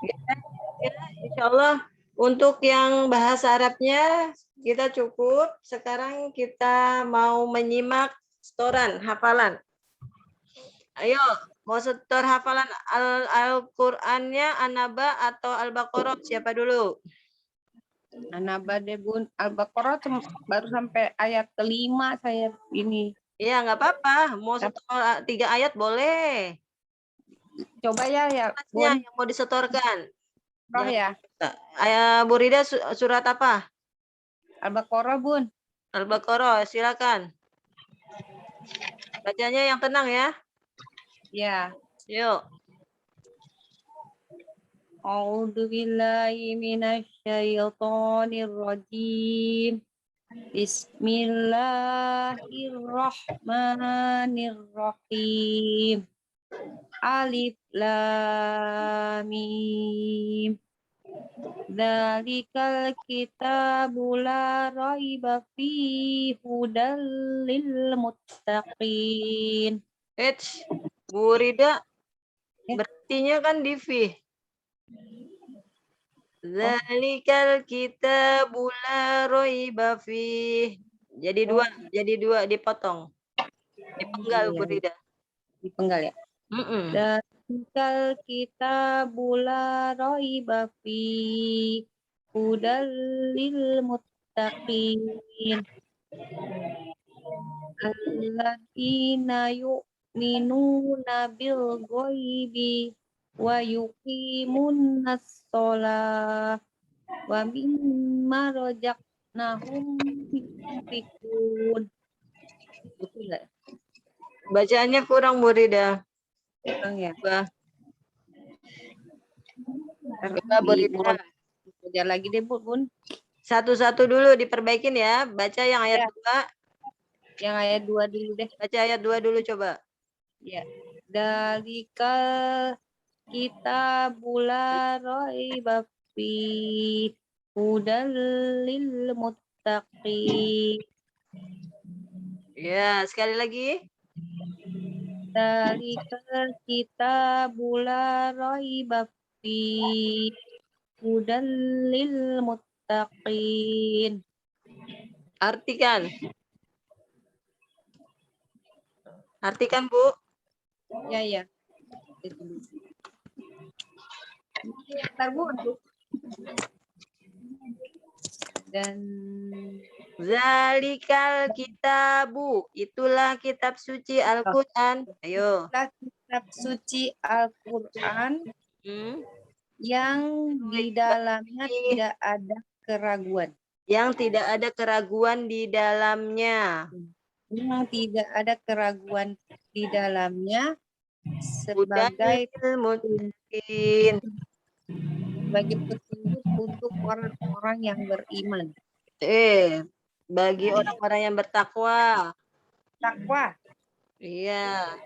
Ya, insya Allah untuk yang bahasa Arabnya kita cukup. Sekarang kita mau menyimak setoran hafalan. Ayo, mau setor hafalan Al-Qur'annya An-Naba atau Al-Baqarah? Siapa dulu? An-Naba deh Bun. Al-Baqarah baru sampai ayat kelima saya ini. Iya, nggak apa-apa. Mau setor 3 ayat boleh. Coba ya Bun. Bun. Yang mau disetorkan. Roh ya. Bu Rida surat apa? Al-Baqarah Bun. Al-Baqarah, silakan. Bacanya yang tenang ya. Ya. Yuk. A'udzu billahi minasyaitonir rajim. Bismillahirrahmanirrahim. Alif lam mim. Dzalikal kitabu la raiba fihi hudal lil muttaqin. Bu Rida, berartinya kan di fi. Dzalikal kitabu la raiba fi. Jadi dua dipotong. Dipenggal Bu Rida. Dipenggal ya. Dzalikal kitabu la raiba fihi hudal lil muttaqin. Alladzina yu'minuna bil ghaibi wa yuqimunas shalah wa mimma razaqnahum yunfiqun. Betul enggak? Bacaannya kurang Bu Rida. Kurang ya? Coba Bu Rida. Baca lagi deh Bun. Satu-satu dulu diperbaikin ya. Baca yang ayat 2. Yang ayat 2 dulu deh. Baca ayat 2 dulu coba. Ya. Dalikal kitabul la raiba fihi hudal lil muttaqin. Ya, sekali lagi. Dalikal kitabul la raiba fihi hudal lil muttaqin. Artikan. Artikan, Bu. Ya. Bentar, Bu. Dan Zalikal kitabu, itulah kitab suci Al-Qur'an. Ayo. Kitab suci Al-Qur'an yang di dalamnya tidak ada keraguan. Yang tidak ada keraguan di dalamnya. Yang tidak ada keraguan di dalamnya sebagai petunjuk untuk orang-orang yang beriman. Bagi orang-orang yang bertakwa. Takwa. Iya.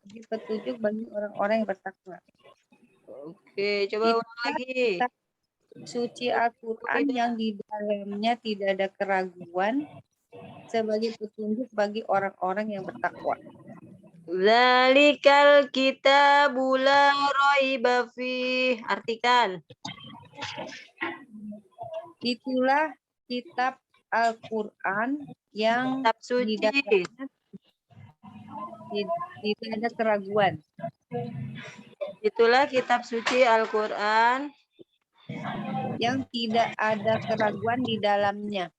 Bagi petunjuk bagi orang-orang yang bertakwa. Oke, coba ulang lagi. Suci Al-Quran yang di dalamnya tidak ada keraguan sebagai petunjuk bagi orang-orang yang bertakwa. Zalikal kitabu la raiba fih. Artikan. Itulah kitab Al-Quran yang kitab suci. Di dalamnya tidak ada keraguan. Itulah kitab suci Al-Quran yang tidak ada keraguan di dalamnya.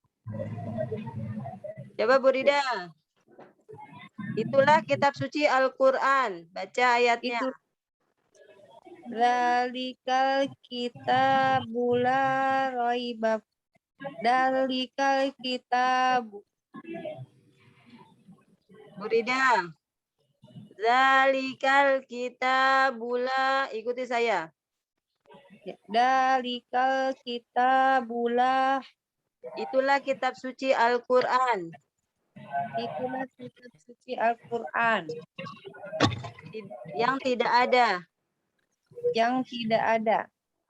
Coba Bu Rida. Itulah kitab suci Al-Quran. Baca ayatnya. Dalikal kitabu la raiba. Dalikal kitabu. Bu Rida. Dalikal kitabu la. Ikuti saya. Dalikal kitabu la. Itulah kitab suci Al-Quran. Itulah kitab suci Al-Quran. Yang tidak ada. Yang tidak ada.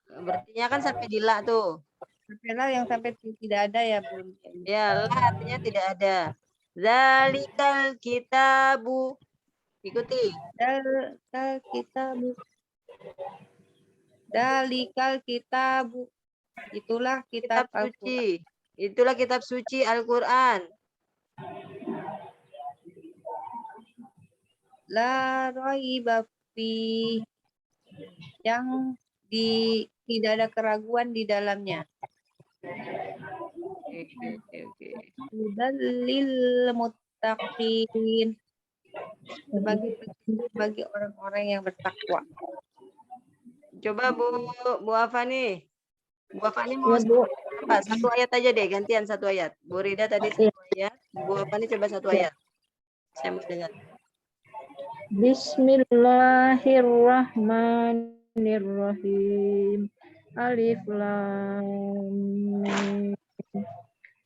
Berarti kan sampai di la tuh. Sampai la yang sampai tidak ada ya Bun. Ya, la artinya tidak ada. Zalikal kitabu. Ikuti. Dalikal kitabu. Dalikal kitabu. Itulah Kitab kitab Al-Quran. suci. Itulah kitab suci Al-Quran. La raiba fi. Yang tidak ada keraguan di dalamnya. Oke. Hudal lil muttaqin. Sebagai petunjuk bagi orang-orang yang bertakwa. Coba Bu Afani. Bu Afani mau Ya, Bu. apa? Satu ayat aja deh, gantian satu ayat. Bu Rida tadi satu ayat. Bu Afani coba satu ayat. Saya mau dengar. Bismillahirrahmanirrahim. Alif lam mim.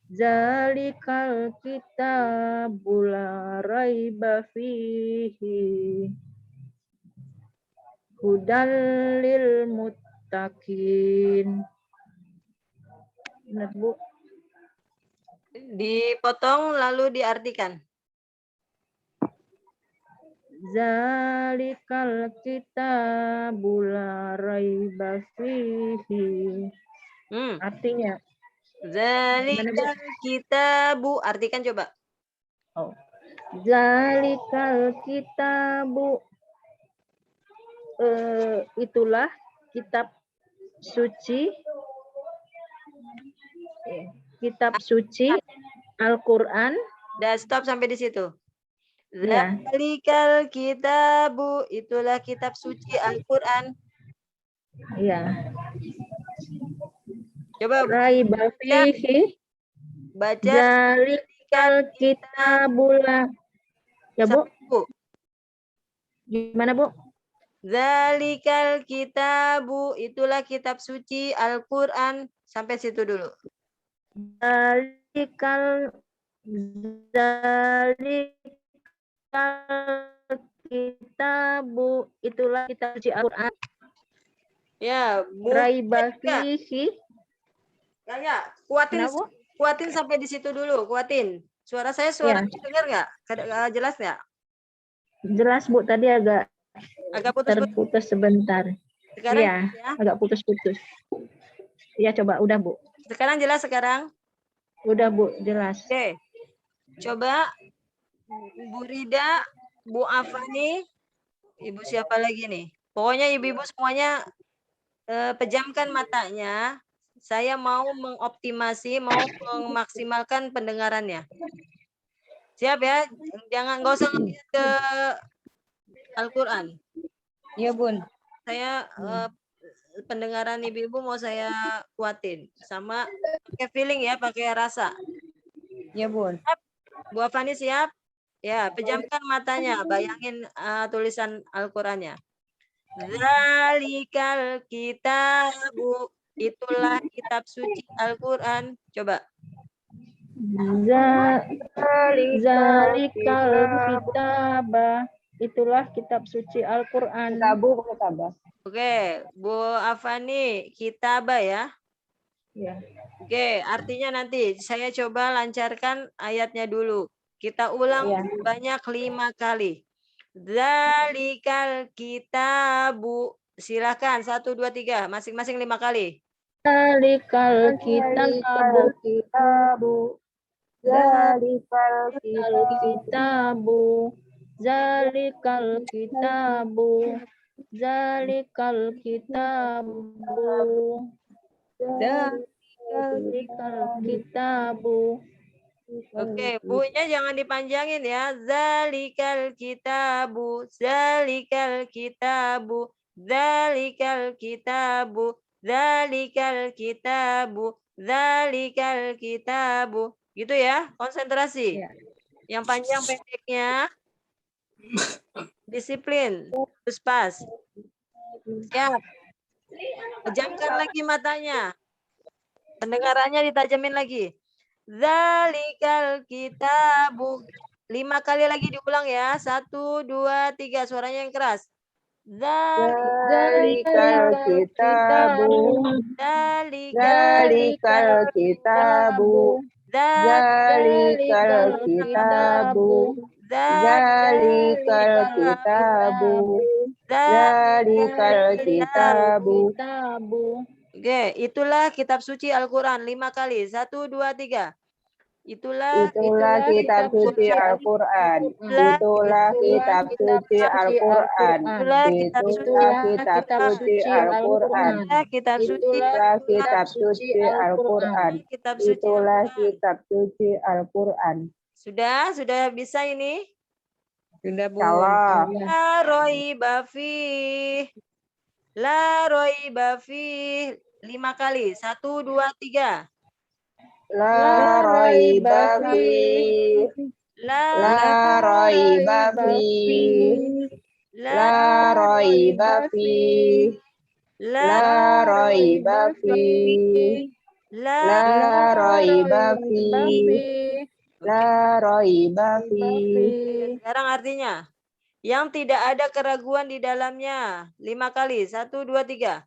Zalikal kitabul la raiba fihi. Hudal lil muttaqin. Benar, Bu? Dipotong lalu diartikan. Zalikal kitabul la raiba fihi. Artinya Zalikal kitabu. Artikan coba. Zalikal kitabu. Itulah kitab suci. Kitab suci Al-Quran. Udah stop sampai di situ. Ya. Zalikal kitabu. Itulah kitab suci Al-Quran. Ya. Coba Raiba fihi. baca. Zalikal kitabula. Ya, Bu. Bu. Gimana, Bu? Zalikal kitabu. Itulah kitab suci Al-Quran. Sampai situ dulu. Zalikal kitabu. Itulah kitab suci Al-Quran. Ya, Bu. Raiba fihi. Ya, kuatin sampai di situ dulu, kuatin. Suara dengar nggak? Jelas nggak? Jelas, Bu. Tadi agak putus-putus. terputus sebentar. Sekarang ya, agak putus-putus. Ya, coba. Udah, Bu. Sekarang jelas sekarang? Udah, Bu. Jelas. Oke. Coba Bu Rida, Bu Afani, Ibu siapa lagi nih? Pokoknya ibu-ibu semuanya pejamkan matanya. Saya mau mengoptimasi, mau memaksimalkan pendengarannya. Siap ya? Nggak usah ngeliat ke Al-Quran. Iya, Bun. Saya pendengaran ibu-ibu mau saya kuatin. Sama pakai feeling ya, pakai rasa. Iya, Bun. Bu Afani siap? Ya, pejamkan matanya. Bayangin tulisan Al-Qurannya. Zalikal kitabu. Itulah kitab suci Al-Quran. Coba. Zalikal kitabah. Itulah kitab suci Al-Quran. Oke, Bu Afani, kitabah ya. Ya. Oke, artinya nanti saya coba lancarkan ayatnya dulu. Kita ulang banyak 5 kali. Zalikal kitabu. Silakan 1, 2, 3. Masing-masing 5 kali. Zalikal kitabu. Zalikal kitabu. Zalikal kitabu. Zalikal kitabu. Zalikal kitabu. Oke, Bu-nya jangan dipanjangin ya. Zalikal kitabu. Zalikal kitabu. Zalikal kitabu. Zalikal kitabu. Zalikal kitabu. Gitu ya, konsentrasi. Ya. Yang panjang pendeknya disiplin, terus pas. Siap. Pejamkan lagi matanya. Pendengarannya ditajamin lagi. Zalikal kitabu. 5 kali lagi diulang ya. 1, 2, 3. Suaranya yang keras. Zalikal kitabu. Zalikal kitabu. Zalikal kitabu. Zalikal kitabu. Dzalikal kitabu. Oke, itulah kitab suci Al-Quran 5 kali. 1, 2, 3. Itulah kitab suci Al-Quran. Itulah kitab suci Al-Quran. Itulah kitab suci Al-Quran. kitab suci Itulah kitab suci Al-Quran. kitab suci Itulah Al-Quran. kitab suci Al-Quran. Sudah bisa ini? Sudah, Bu. Salah. La roiba fi. La roiba fi. 5 kali. 1, 2, 3. La raiba fi. La raiba fi. La raiba fi. La raiba fi. La raiba fi. La raiba fi. Sekarang artinya, yang tidak ada keraguan di dalamnya. 5 kali. 1, 2, 3.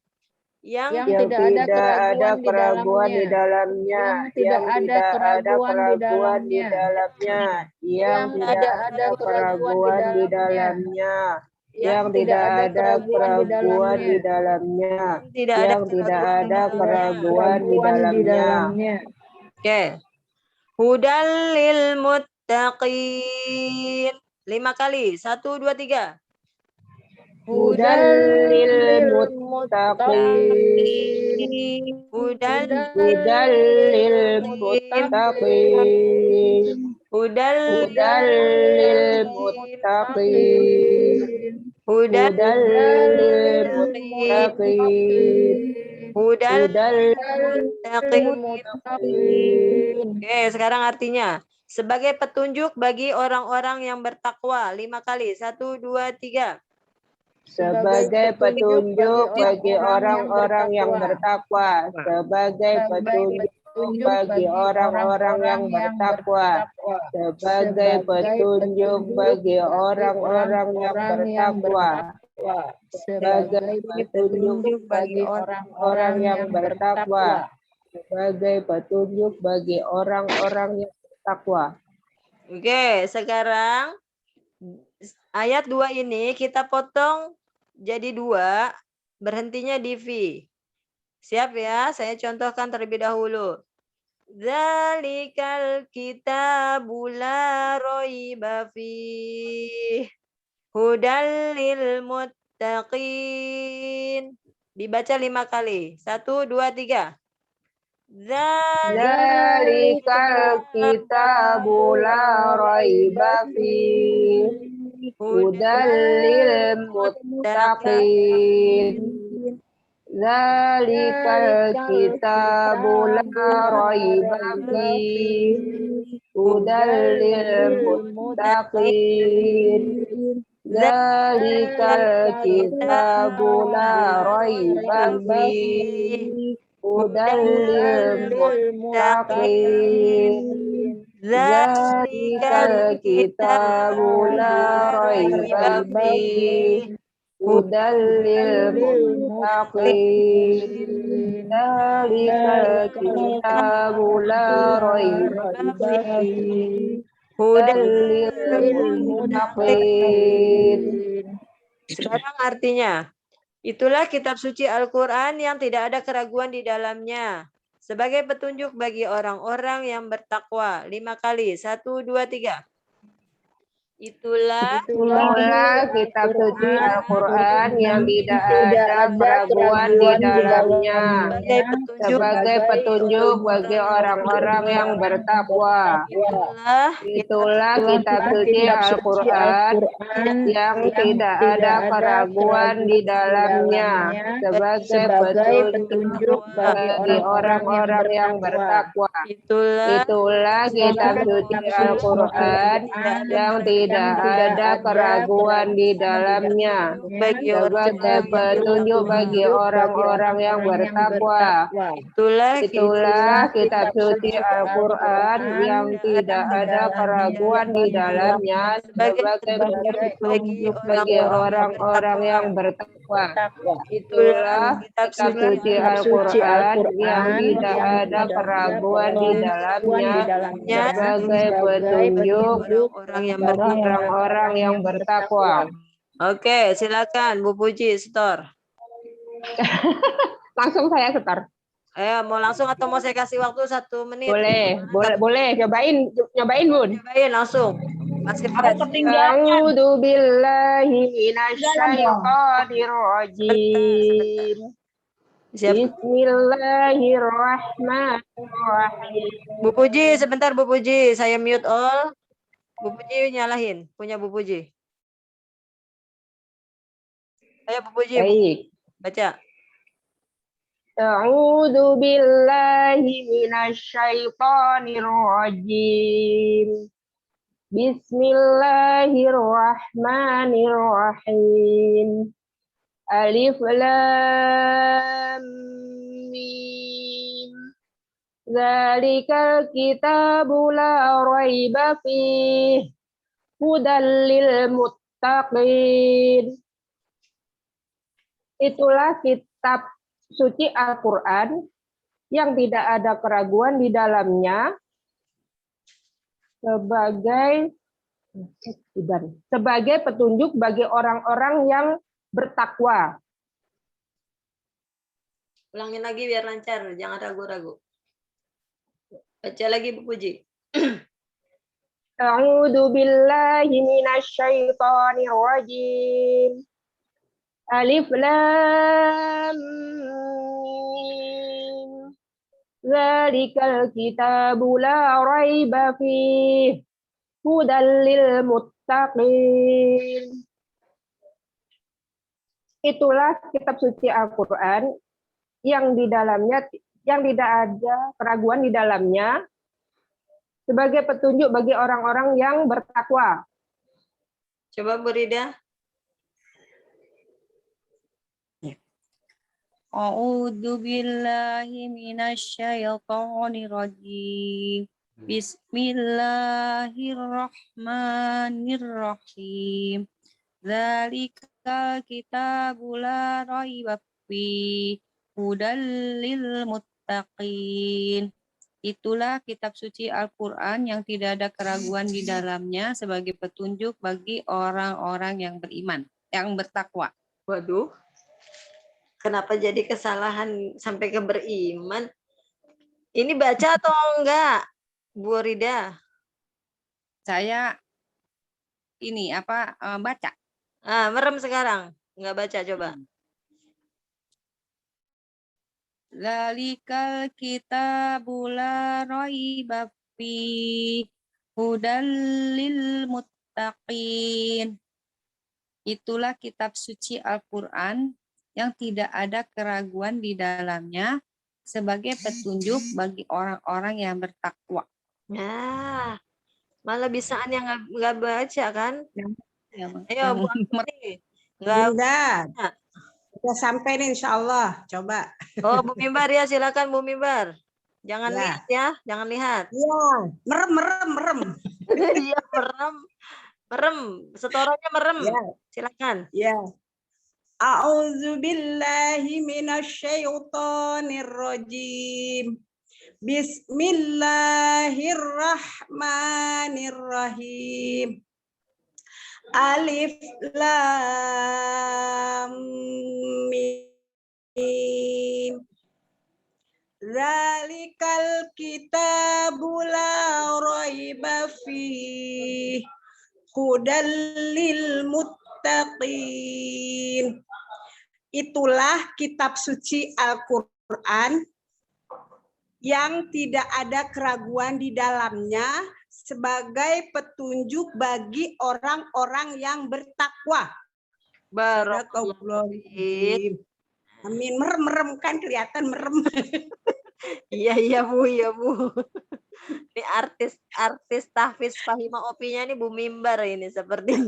Yang Yang tidak ada keraguan di dalamnya. Yang tidak ada keraguan di dalamnya. Yang tidak ada keraguan di dalamnya. Yang tidak ada keraguan di dalamnya. Yang tidak ada keraguan di dalamnya. Oke. Hudal lil muttaqin. 5 kali. 1, 2, 3. Hudal lil muttaqin. Hudal Hudal lil muttaqin. Hudal Hudal lil muttaqin. Hudal Hudal lil muttaqin. Hudal Hudal muttaqin. Oke, sekarang artinya sebagai petunjuk bagi orang-orang yang bertakwa. 5 kali. 1, 2, 3. sebagai petunjuk bagi orang-orang yang bertakwa. Sebagai petunjuk bagi orang-orang yang bertakwa. Sebagai petunjuk bagi orang-orang yang bertakwa. Sebagai petunjuk bagi orang-orang yang bertakwa. Sebagai petunjuk bagi orang-orang yang bertakwa. Oke, sekarang ayat 2 ini kita potong jadi 2, berhentinya di V. Siap ya? Saya contohkan terlebih dahulu. Dzalikal kitabu la raiba fih. Hudal lil muttaqin. Dibaca 5 kali. 1, 2, 3. Dzalikal kitabu la raiba fih. Hudal lil muttaqin. Dzalikal kitabu la raiba fih. Hudal lil muttaqin. Dzalikal kitabu la raiba fih. Hudal lil muttaqin. Dzalikal kitabu la raiba fih. Hudal lil muttaqin. Dzalikal kitabu la raiba fih. Hudal lil muttaqin. Sekarang artinya, itulah kitab suci Al-Quran yang tidak ada keraguan di dalamnya. Sebagai petunjuk bagi orang-orang yang bertakwa. 5 kali. 1, 2, 3. Itulah kitab suci Al-Quran yang tidak ada keraguan di dalamnya. Sebagai petunjuk bagi orang-orang yang bertakwa. Itulah kitab suci Al-Quran yang tidak ada keraguan di dalamnya. Sebagai petunjuk bagi orang-orang yang bertakwa. Itulah kitab suci Al-Quran yang tidak ada keraguan di dalamnya. Sebagai petunjuk bagi orang-orang yang bertakwa. Itulah kitab suci Al-Quran yang tidak ada keraguan di dalamnya. Sebagai petunjuk bagi orang-orang yang bertakwa. Itulah kitab suci Al-Quran yang tidak ada keraguan di dalamnya. Sebagai petunjuk orang yang orang-orang yang bertakwa. Oke, silakan Bu Puji, setor. Langsung saya setor. Mau langsung atau mau saya kasih waktu 1 menit? Boleh. Nyobain, Bun. Cobain langsung. Masih A'udzu billahi minasyaitonir rajim. Bismillahirrahmanirrahim. Bu Puji, sebentar Bu Puji, saya mute all. Bu Puji nyalahin, punya Bu Puji. Ayo Bu Puji, Baik. baca. A'udzu billahi minasyaitonir rajim. Bismillahirrahmanirrahim. Alif lam mim. Dzalikal kitabu la raiba fihi hudal lil muttaqin. Itulah kitab suci Al-Quran yang tidak ada keraguan di dalamnya sebagai petunjuk bagi orang-orang yang bertakwa. Ulangin lagi biar lancar, jangan ragu-ragu. Baca lagi Bu Puji. A'udzu billahi minasyaitonir rajim. Alif lam mim. Dzalikal kitabu la raiba fihi hudal lil muttaqin. Itulah kitab suci Al-Qur'an yang di dalamnya yang tidak ada keraguan di dalamnya sebagai petunjuk bagi orang-orang yang bertakwa. Coba Bu Rida. A'udzu billahi minasyaitonir rajim. Bismillahirrahmanirrahim. Dzalikal kitabu la raiba fihi hudal lil muttaqin. Itulah kitab suci Al-Quran yang tidak ada keraguan di dalamnya sebagai petunjuk bagi orang-orang yang beriman, yang bertakwa. Waduh. Kenapa jadi kesalahan sampai ke beriman? Ini baca atau enggak, Bu Rida? Saya baca. Merem sekarang. Enggak baca, coba. Dzalikal kitabu la raiba fihi hudal lil muttaqin. Itulah kitab suci Al-Quran yang tidak ada keraguan di dalamnya sebagai petunjuk bagi orang-orang yang bertakwa. Nah, malah bisaan yang nggak baca kan? Ya, Bang. Ayo Bu Amati. Nggak. Udah sampai nih insya Allah. Coba. Oh, Bu Mimbar ya, silakan Bu Mimbar. Jangan Ya. lihat ya, jangan lihat. Iya, merem. Iya, merem. Setorannya merem. Ya. Silakan. Ya. A'udzu billahi minasyaitonir rajim. Bismillahirrahmanirrahim. Alif lam mim. Zalikal kitabu la raiba fihi hudal lil muttaqin. Itulah kitab suci Al-Quran yang tidak ada keraguan di dalamnya sebagai petunjuk bagi orang-orang yang bertakwa. Barakallahu. Amin. Merem kan kelihatan merem. Iya Bu. Ini artis tahfiz Fahima Opinya nih Bu Mimbar ini seperti.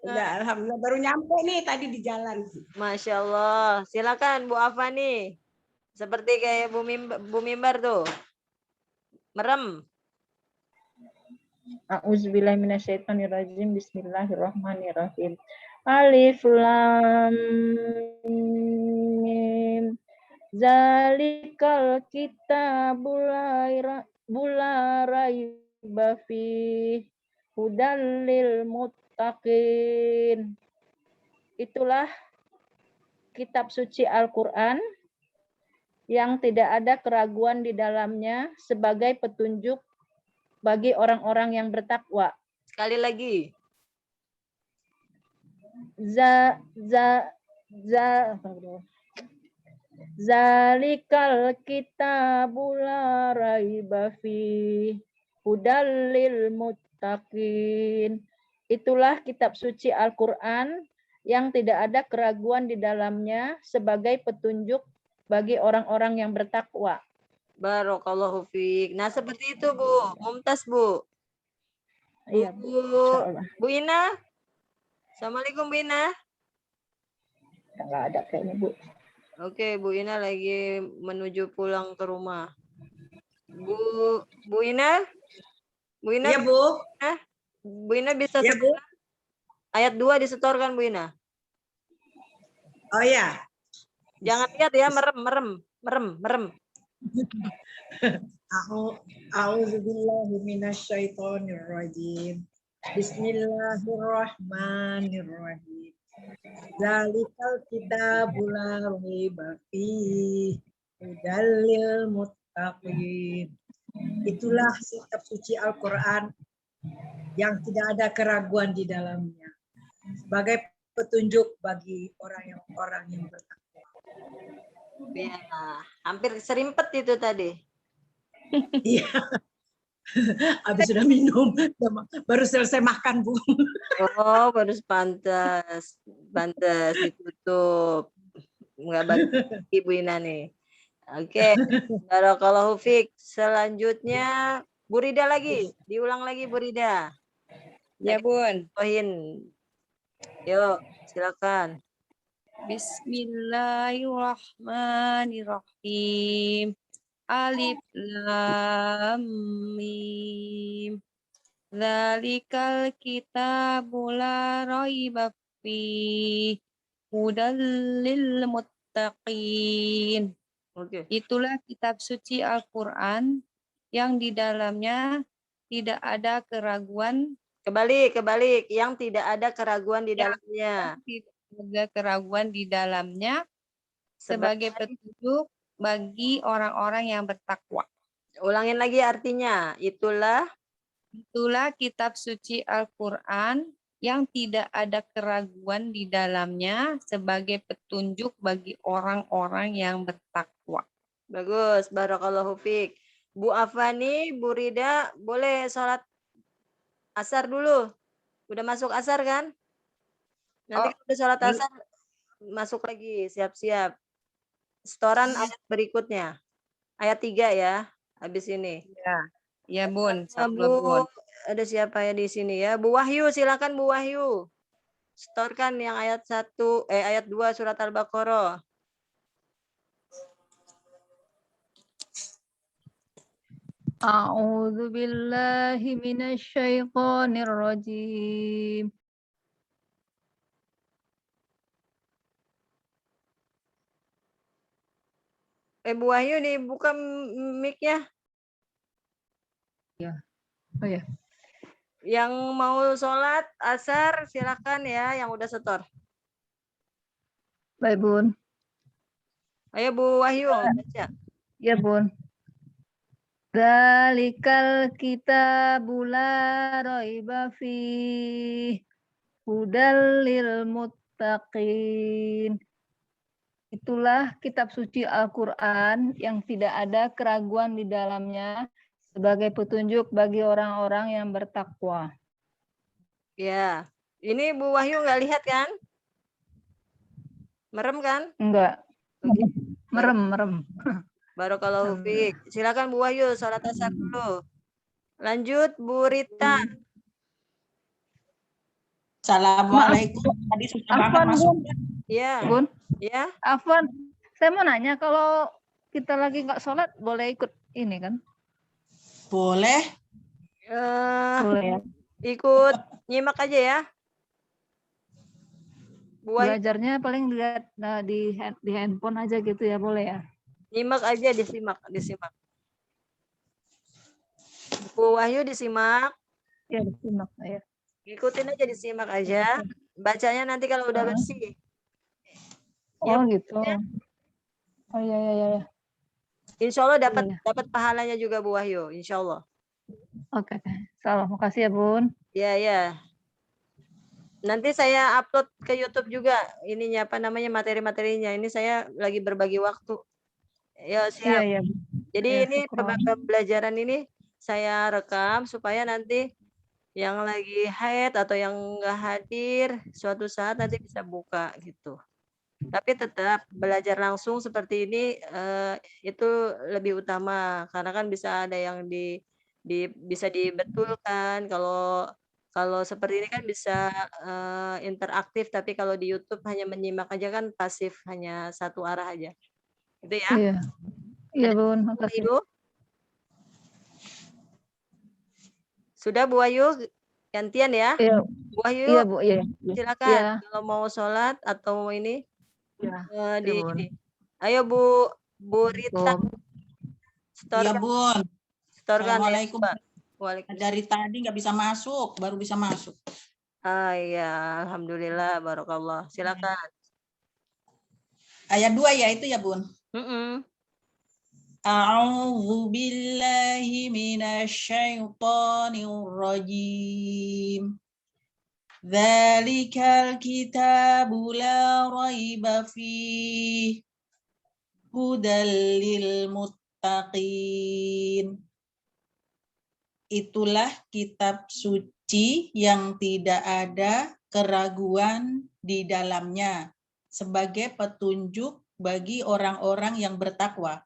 Udah, alhamdulillah baru nyampe nih tadi di jalan. Masya Allah. Silakan Bu Afani. Seperti kayak Bu Mimbar tuh. Merem. A'udzubillahi minasyaitonirrajim. Bismillahirrahmanirrahim. Alif lam mim. Zalikal kitabu la raiba fihi hudal lil muttaqin. Itulah kitab suci Al-Quran yang tidak ada keraguan di dalamnya sebagai petunjuk bagi orang-orang yang bertakwa. Sekali lagi. Zalikal kitabul la raiba fi hudal lil muttaqin. Itulah kitab suci Al-Quran yang tidak ada keraguan di dalamnya sebagai petunjuk bagi orang-orang yang bertakwa. Barakallahu fiik. Nah, seperti itu, Bu. Mumtaz, Bu. Iya, Bu. Insyaallah. Bu Ina. Assalamualaikum, Bu Ina. Enggak ada kayaknya, Bu. Oke, Bu Ina lagi menuju pulang ke rumah. Bu Ina? Bu Ina? Iya, Bu. Bu Ina bisa Iya, Bu. ayat 2 disetorkan, Bu Ina. Oh ya. Jangan lihat ya, merem. A'udzubillahi minasyaitonirrajim. Bismillahirrahmanirrahim. Zalikal kitabul la raiba fihi hudal lil muttaqin. Itulah kitab suci Al-Quran yang tidak ada keraguan di dalamnya sebagai petunjuk bagi orang yang bertakwa. Ya, hampir serimpet itu tadi. Iya. Habis sudah minum, baru selesai makan, Bu. Oh, baru pantas ditutup. Enggak bagi Ibu Ina nih. Oke, barakallahu fiik. Selanjutnya Bu Rida lagi, diulang lagi Bu Rida. Ya, Bun. Yuk, silakan. Bismillahirrahmanirrahim. Alif lam mim. Dzalikal kitabul la raiba fihi hudal lil muttaqin. Oke. Itulah kitab suci Al-Quran yang di dalamnya tidak ada keraguan. Kebalik. Yang tidak ada keraguan di dalamnya. Tidak ada keraguan di dalamnya sebagai petunjuk bagi orang-orang yang bertakwa. Ulangin lagi artinya. Itulah kitab suci Al-Quran yang tidak ada keraguan di dalamnya sebagai petunjuk bagi orang-orang yang bertakwa. bagus. Barakallahu fiik. Bu Afani, Bu Rida, boleh sholat asar dulu. Udah masuk asar kan? Nanti kalau udah sholat asar, masuk lagi. Siap-siap. Setoran ayat berikutnya. Ayat 3 ya. Habis ini. Ya, Bun. Bu, ada siapa ya di sini ya? Bu Wahyu, silakan Bu Wahyu. Setorkan yang ayat 2 surat Al-Baqarah. A'udzu billahi minasyaitonir rajim. Bu Wahyu nih, buka mic-nya. Ya. Oh ya. Yang mau sholat asar silakan ya, yang udah setor. Baik, Bun. Ayo Bu Wahyu, baca. Ya, Bun. Dzalikal kitabul la raiba fihi hudal lil muttaqin. Itulah kitab suci Al-Quran yang tidak ada keraguan di dalamnya sebagai petunjuk bagi orang-orang yang bertakwa. Ya, ini Bu Wahyu nggak lihat kan? Merem kan? Enggak. Oke. Merem. Barakallahu fiik. Silakan Bu Wahyu sholat asar dulu. Lanjut Bu Rita. Assalamualaikum. Tadi sudah banget masuk. Iya. Bun. Ya. Afwan, saya mau nanya kalau kita lagi nggak sholat boleh ikut ini kan? Boleh. Boleh ya. Ikut nyimak aja ya. Bu Wahyu, Belajarnya paling lihat di handphone aja gitu ya, boleh ya? nyimak aja, disimak. Bu Wahyu disimak. Ya, disimak ya. Ikutin aja, disimak aja. Bacanya nanti kalau udah bersih. Oh gitu. Oh iya iya iya. Insya Allah dapat Iya. dapat pahalanya juga Bu Wahyu, insya Allah. Oke. Salam. Makasih ya Bun. Ya ya. Nanti saya upload ke YouTube juga ininya apa namanya materi-materinya. Ini saya lagi berbagi waktu. Ya siap. Iya iya. Jadi Ya, ini syukur. pembelajaran ini saya rekam supaya nanti yang lagi haid atau yang enggak hadir suatu saat nanti bisa buka gitu. Tapi tetap belajar langsung seperti ini itu lebih utama karena kan bisa ada yang bisa dibetulkan. Kalau seperti ini kan bisa interaktif, tapi kalau di YouTube hanya menyimak aja kan pasif, hanya satu arah aja. Gitu ya. Iya. Iya Ada Bun, Bu makasih. Ayu? Sudah Bu Ayu? Gantian ya. Iya. Bu Ayu, Iya Bu, iya. silakan Iya. kalau mau sholat atau ini Iya. di Bun. ini. Ayo Bu Rita, Iya, setorkan Bun. ya, Assalamualaikum. Pak. Waalaikumsalam. Dari tadi nggak bisa masuk, baru bisa masuk. Ah iya, alhamdulillah, barakallah. Silakan. Ayat 2 ya itu ya, Bun. A'udzu billahi minasyaitonir rajim. Dzalikal kitabu la raiba fihi hudal lil muttaqin. Itulah kitab suci yang tidak ada keraguan di dalamnya sebagai petunjuk bagi orang-orang yang bertakwa.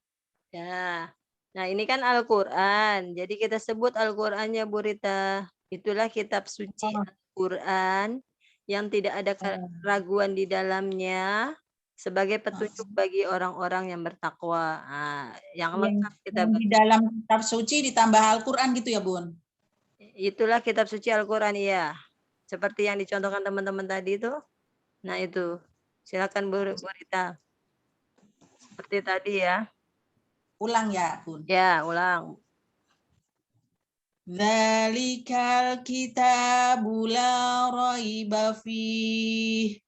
Ya. Nah, ini kan Al-Qur'an. Jadi kita sebut Al-Qur'annya Bu Rita. Itulah kitab suci Al-Qur'an yang tidak ada keraguan di dalamnya sebagai petunjuk bagi orang-orang yang bertakwa. Nah, yang lengkap kita Di dalam kitab suci ditambah Al-Qur'an gitu ya, Bun? Itulah kitab suci Al-Qur'an, ya. Seperti yang dicontohkan teman-teman tadi itu. Nah, itu. Silakan Bu Rita. Seperti tadi ya. Ulang ya, Bun. Ya, ulang. Dzalikal kitabu la raiba fihi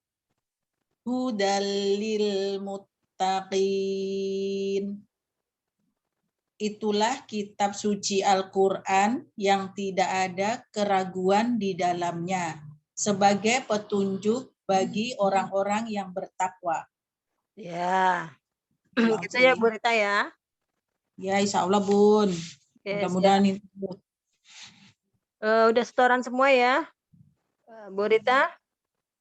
hudal lil muttaqin. Itulah kitab suci Al-Qur'an yang tidak ada keraguan di dalamnya sebagai petunjuk bagi orang-orang yang bertakwa. Ya. Gitu ya Bu Rita ya. Ya, insya Allah, Bun. Mudah-mudahan itu. Udah setoran semua ya, Bu Rita?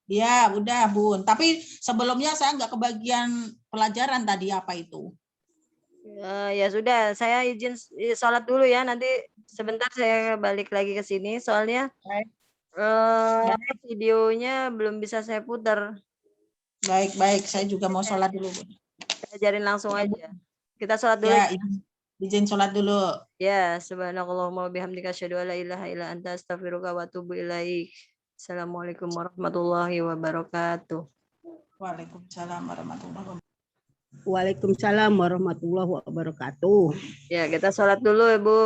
Ya, udah, Bun. Tapi sebelumnya saya nggak kebagian pelajaran tadi apa itu. Ya sudah, saya izin sholat dulu ya. Nanti sebentar saya balik lagi ke sini. Soalnya videonya belum bisa saya putar. Baik. Saya juga mau sholat dulu, Bun. Saya ajarin langsung aja. Kita sholat dulu. Ya, izin sholat dulu. Ya, subhanakallahumma wa bihamdika asyhadu an la ilaha illa anta astaghfiruka wa atubu ilaik. Assalamualaikum warahmatullahi wabarakatuh. Waalaikumsalam warahmatullahi wabarakatuh. Waalaikumsalam warahmatullahi wabarakatuh. Ya, kita sholat dulu, Ibu.